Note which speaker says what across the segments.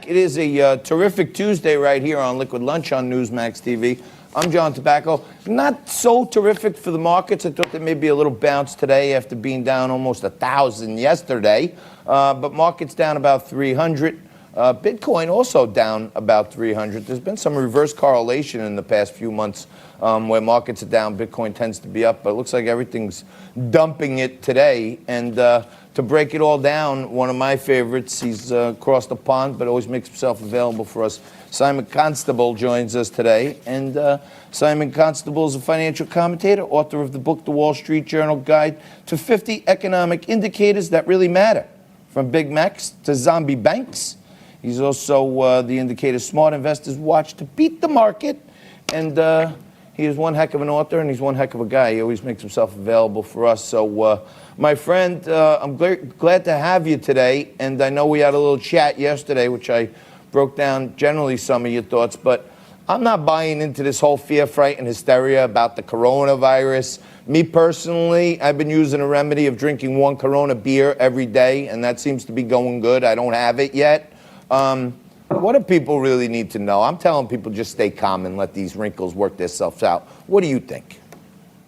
Speaker 1: back. It is a terrific Tuesday right here on Liquid Lunch on Newsmax TV. I'm John Tobacco. Not so terrific for the markets. I thought there may be a little bounce today after being down almost 1,000 yesterday. But markets down about 300. Bitcoin also down about 300. There's been some reverse correlation in the past few months where markets are down. Bitcoin tends to be up, but it looks like everything's dumping it today. And to break it all down, one of my favorites, he's across the pond, but always makes himself available for us. Simon Constable joins us today. And Simon Constable is a financial commentator, author of the book, The Wall Street Journal Guide to 50 Economic Indicators That Really Matter, from Big Macs to zombie banks. He's also the indicator smart investors watch to beat the market. And he is one heck of an author, and he's one heck of a guy. He always makes himself available for us. So, my friend, I'm glad to have you today. And I know we had a little chat yesterday, which I broke down generally some of your thoughts. But I'm not buying into this whole fear, fright, and hysteria about the coronavirus. Me personally, I've been using a remedy of drinking one Corona beer every day, and that seems to be going good. I don't have it yet. What do people really need to know? I'm telling people just stay calm and let these wrinkles work themselves out. What do you think?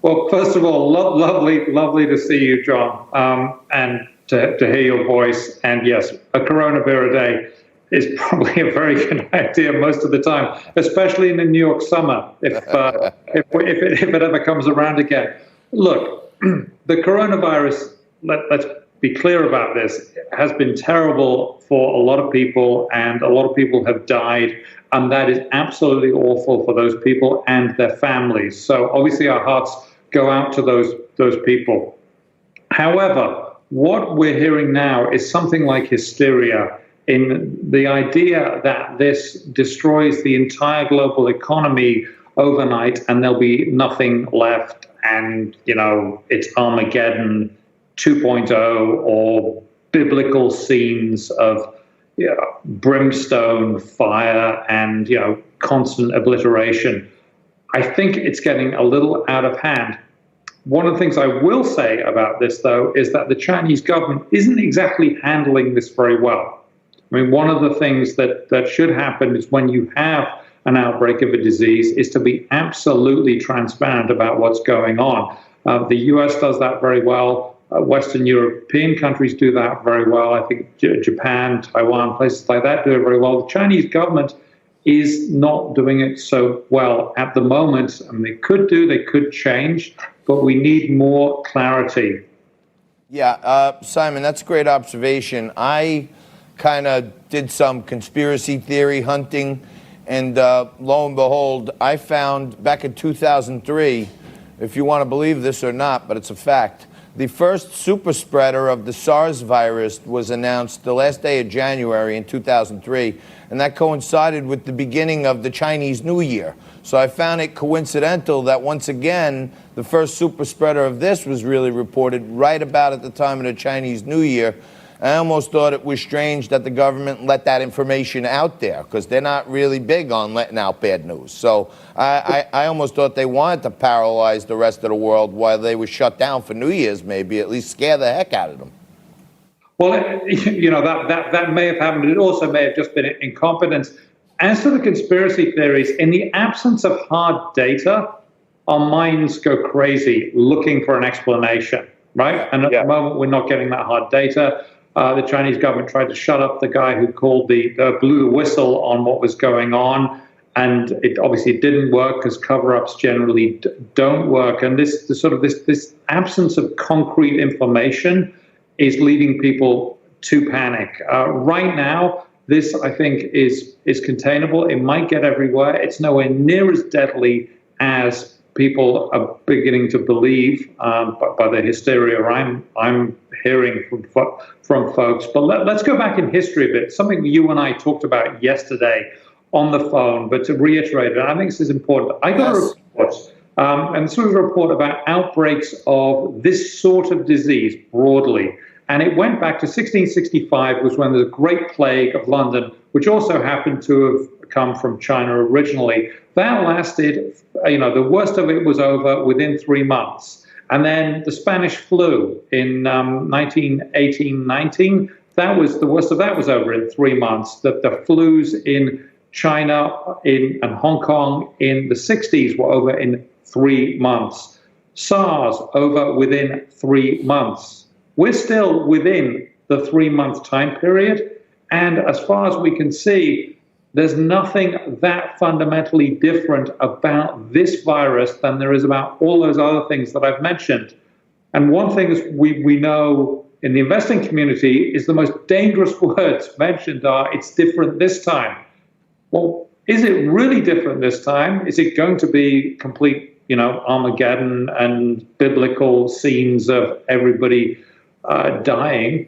Speaker 2: Well, first of all, lovely to see you, John, and to hear your voice. And yes, a Corona beer a day is probably a very good idea most of the time, especially in the New York summer, if it ever comes around again. Look, the coronavirus, let's be clear about this, has been terrible for a lot of people, and a lot of people have died, and that is absolutely awful for those people and their families. So obviously our hearts go out to those people. However, what we're hearing now is something like hysteria in the idea that this destroys the entire global economy overnight and there'll be nothing left, and it's Armageddon 2.0 or biblical scenes of brimstone, fire, and constant obliteration. I think it's getting a little out of hand. One of the things I will say about this, though, is that the Chinese government isn't exactly handling this very well. I mean, one of the things that should happen is when you have an outbreak of a disease is to be absolutely transparent about what's going on. The US does that very well. Western European countries do that very well. I think Japan, Taiwan, places like that do it very well. The Chinese government is not doing it so well at the moment. I mean, they could change, but we need more clarity.
Speaker 1: Yeah, Simon, that's a great observation. I kind of did some conspiracy theory hunting, and lo and behold, I found back in 2003, if you want to believe this or not, but it's a fact, the first super spreader of the SARS virus was announced the last day of January in 2003, and that coincided with the beginning of the Chinese New Year. So I found it coincidental that once again, the first super spreader of this was really reported right about at the time of the Chinese New Year. I almost thought it was strange that the government let that information out there, because they're not really big on letting out bad news. So I almost thought they wanted to paralyze the rest of the world while they were shut down for New Year's, maybe, at least scare the heck out of them.
Speaker 2: Well, that may have happened. It also may have just been incompetence. As to the conspiracy theories, in the absence of hard data, our minds go crazy looking for an explanation, right? And at the moment, we're not getting that hard data. The Chinese government tried to shut up the guy who blew the whistle on what was going on, and it obviously didn't work because cover-ups generally don't work. And this absence of concrete information is leading people to panic. Right now, this I think is containable. It might get everywhere. It's nowhere near as deadly as people are beginning to believe by the hysteria I'm hearing from folks. But let's go back in history a bit, something you and I talked about yesterday on the phone, but to reiterate it, I think this is important. I got a report, and this was a report about outbreaks of this sort of disease broadly. And it went back to 1665, was when the Great Plague of London, which also happened to have come from China originally. That lasted, the worst of it was over within 3 months. And then the Spanish flu in 1918-19, the worst of that was over in 3 months. That the flus in China and Hong Kong in the 60s were over in 3 months. SARS over within 3 months. We're still within the 3-month time period. And as far as we can see, there's nothing that fundamentally different about this virus than there is about all those other things that I've mentioned. And one thing is we know in the investing community is the most dangerous words mentioned are, it's different this time. Well, is it really different this time? Is it going to be complete, Armageddon and biblical scenes of everybody dying?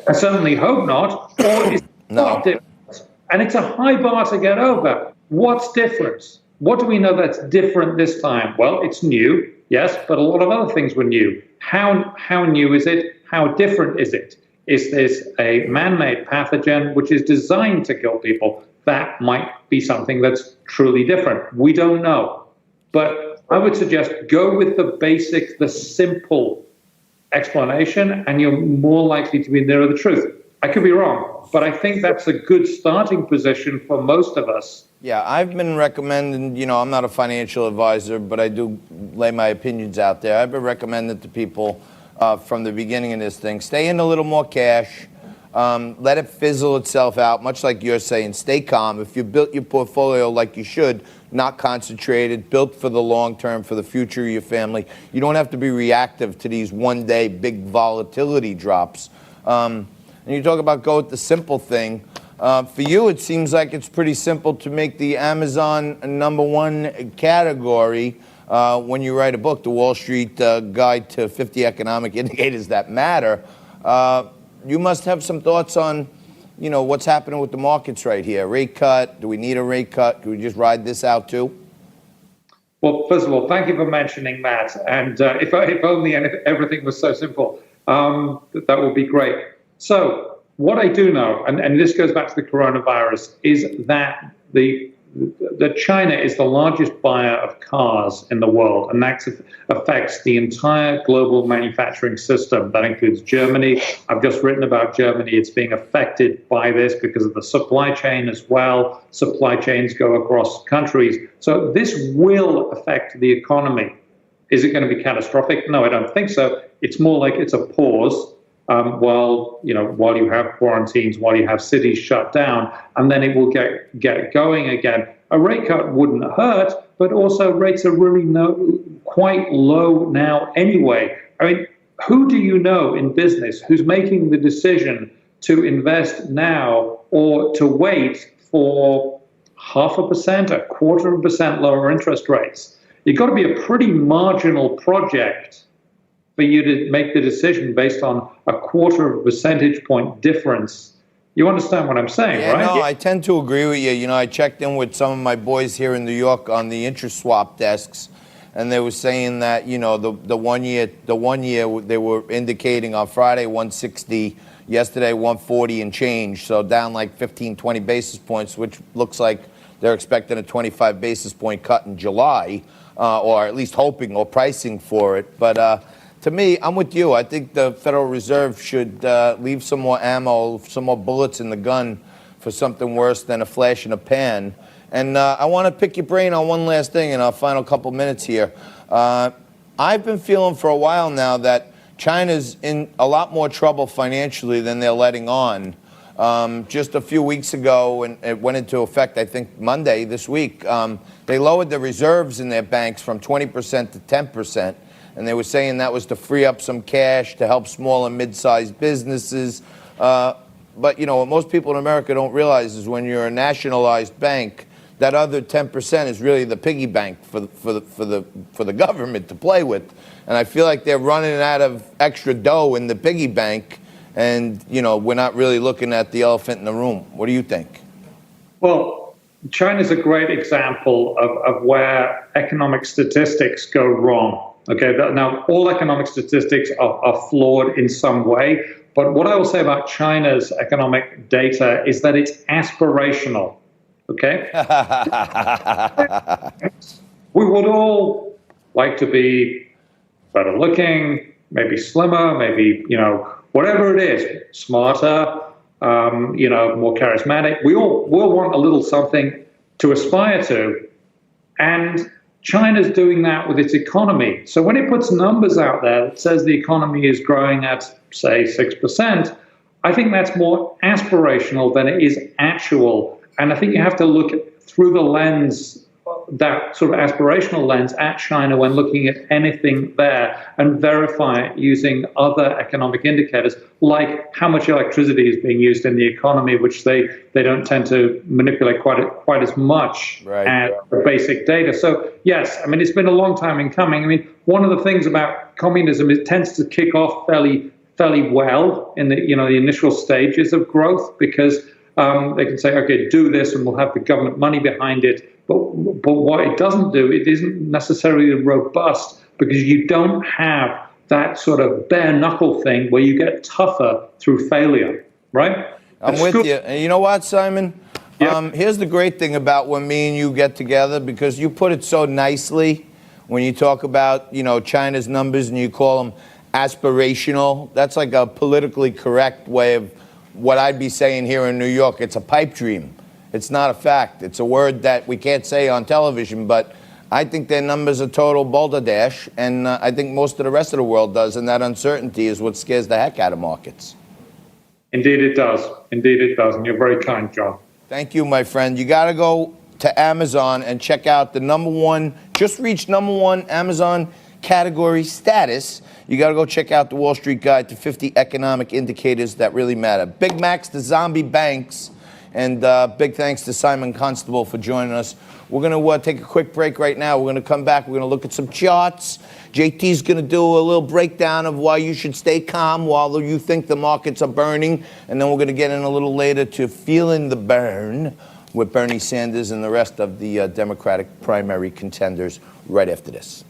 Speaker 2: I certainly hope not. Or is it not different? And it's a high bar to get over. What's different? What do we know that's different this time? Well, it's new, yes, but a lot of other things were new. How new is it? How different is it? Is this a man-made pathogen which is designed to kill people? That might be something that's truly different. We don't know. But I would suggest go with the basic, the simple explanation, and you're more likely to be nearer the truth. I could be wrong, but I think that's a good starting position for most of us.
Speaker 1: Yeah, I've been recommending, I'm not a financial advisor, but I do lay my opinions out there. I've been recommending to people from the beginning of this thing, stay in a little more cash, let it fizzle itself out, much like you're saying, stay calm. If you built your portfolio like you should, not concentrated, built for the long term, for the future of your family, you don't have to be reactive to these one-day big volatility drops. And you talk about go with the simple thing. For you, it seems like it's pretty simple to make the Amazon #1 category when you write a book, The Wall Street Guide to 50 Economic Indicators That Matter. You must have some thoughts on, what's happening with the markets right here. Rate cut, do we need a rate cut? Can we just ride this out too?
Speaker 2: Well, first of all, thank you for mentioning that. And if only everything was so simple, that would be great. So what I do know, and this goes back to the coronavirus, is that that China is the largest buyer of cars in the world, and that affects the entire global manufacturing system. That includes Germany. I've just written about Germany. It's being affected by this because of the supply chain as well. Supply chains go across countries. So this will affect the economy. Is it going to be catastrophic? No, I don't think so. It's more like it's a pause. While you have quarantines, while you have cities shut down, and then it will get going again. A rate cut wouldn't hurt, but also rates are really quite low now anyway. I mean, who do you know in business who's making the decision to invest now or to wait for 0.5%, 0.25% lower interest rates? You've got to be a pretty marginal project for you to make the decision based on a 0.25 percentage point difference. You understand what I'm saying, right?
Speaker 1: No, I tend to agree with you. I checked in with some of my boys here in New York on the interest swap desks, and they were saying that, the 1 year they were indicating on Friday 160, yesterday 140 and change, so down like 15, 20 basis points, which looks like they're expecting a 25 basis point cut in July, or at least hoping or pricing for it. But to me, I'm with you. I think the Federal Reserve should leave some more ammo, some more bullets in the gun for something worse than a flash in a pan. And I want to pick your brain on one last thing in our final couple minutes here. I've been feeling for a while now that China's in a lot more trouble financially than they're letting on. Just a few weeks ago, and it went into effect, I think, Monday this week, they lowered the reserves in their banks from 20% to 10%. And they were saying that was to free up some cash to help small and mid-sized businesses. But, what most people in America don't realize is when you're a nationalized bank, that other 10% is really the piggy bank for the government to play with. And I feel like they're running out of extra dough in the piggy bank. And, we're not really looking at the elephant in the room. What do you think?
Speaker 2: Well, China's a great example of where economic statistics go wrong. Okay, now all economic statistics are flawed in some way, but what I will say about China's economic data is that it's aspirational. Okay, we would all like to be better looking, maybe slimmer, maybe whatever it is, smarter, more charismatic. We all want a little something to aspire to. And China's doing that with its economy. So when it puts numbers out there that says the economy is growing at, say, 6%, I think that's more aspirational than it is actual. And I think you have to look through the lens, that sort of aspirational lens, at China when looking at anything there and verify it using other economic indicators, like how much electricity is being used in the economy, which they don't tend to manipulate quite as much as the basic data. So yes, I mean, it's been a long time in coming. I mean, one of the things about communism, it tends to kick off fairly well in the the initial stages of growth, because they can say, okay, do this and we'll have the government money behind it. But what it doesn't do, it isn't necessarily robust, because you don't have that sort of bare knuckle thing where you get tougher through failure, right?
Speaker 1: I'm with you. And you know what, Simon?
Speaker 2: Yeah.
Speaker 1: Here's the great thing about when me and you get together, because you put it so nicely when you talk about, China's numbers and you call them aspirational. That's like a politically correct way of what I'd be saying here in New York. It's a pipe dream. It's not a fact. It's a word that we can't say on television, but I think their numbers are total balderdash, and I think most of the rest of the world does, and that uncertainty is what scares the heck out of markets.
Speaker 2: Indeed it does. Indeed it does, and you're very kind, John.
Speaker 1: Thank you, my friend. You got to go to Amazon and check out the just reached number one Amazon category status. You got to go check out the Wall Street Guide to 50 economic indicators that really matter. Big Macs to zombie banks. And big thanks to Simon Constable for joining us. We're going to take a quick break right now. We're going to come back. We're going to look at some charts. JT's going to do a little breakdown of why you should stay calm while you think the markets are burning. And then we're going to get in a little later to feeling the burn with Bernie Sanders and the rest of the Democratic primary contenders right after this.